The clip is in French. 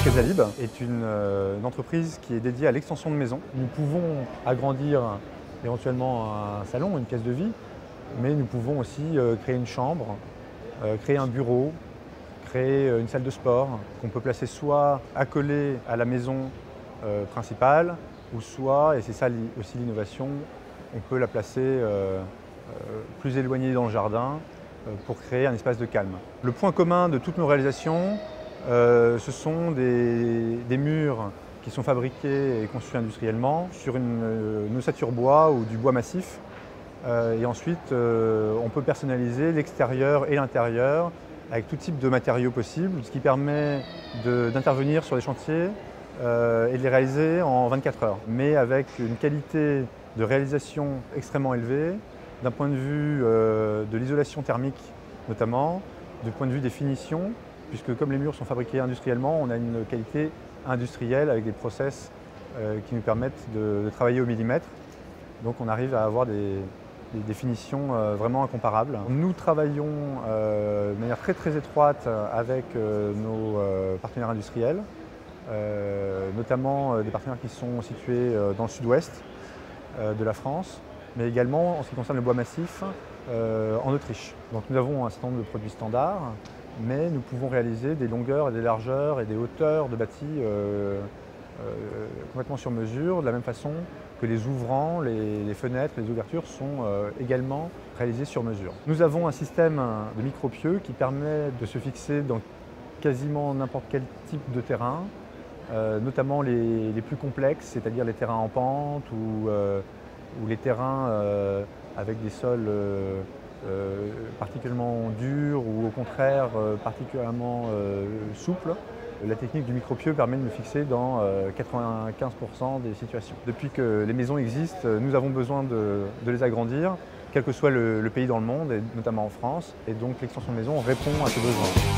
Casalib est une entreprise qui est dédiée à l'extension de maisons. Nous pouvons agrandir éventuellement un salon, une pièce de vie, mais nous pouvons aussi créer une chambre, créer un bureau, créer une salle de sport qu'on peut placer soit accolée à la maison principale, ou soit, et c'est ça aussi l'innovation, on peut la placer plus éloignée dans le jardin pour créer un espace de calme. Le point commun de toutes nos réalisations, ce sont des murs qui sont fabriqués et conçus industriellement sur une ossature bois ou du bois massif. Et ensuite, on peut personnaliser l'extérieur et l'intérieur avec tout type de matériaux possibles, ce qui permet d'intervenir sur les chantiers et de les réaliser en 24 heures, mais avec une qualité de réalisation extrêmement élevée, d'un point de vue de l'isolation thermique notamment, du point de vue des finitions, puisque comme les murs sont fabriqués industriellement, on a une qualité industrielle avec des process qui nous permettent de travailler au millimètre. Donc on arrive à avoir des finitions vraiment incomparables. Nous travaillons de manière très étroite avec nos partenaires industriels, notamment des partenaires qui sont situés dans le sud-ouest de la France, mais également en ce qui concerne le bois massif en Autriche. Donc nous avons un certain nombre de produits standards, mais nous pouvons réaliser des longueurs et des largeurs et des hauteurs de bâtis complètement sur mesure, de la même façon que les ouvrants, les fenêtres, les ouvertures sont également réalisés sur mesure. Nous avons un système de micro-pieux qui permet de se fixer dans quasiment n'importe quel type de terrain, notamment les plus complexes, c'est-à-dire les terrains en pente ou les terrains avec des sols particulièrement durs ou au contraire particulièrement souples. La technique du micro-pieux permet de nous fixer dans 95% des situations. Depuis que les maisons existent, nous avons besoin de les agrandir, quel que soit le pays dans le monde, et notamment en France. Et donc l'extension de maison répond à ce besoin.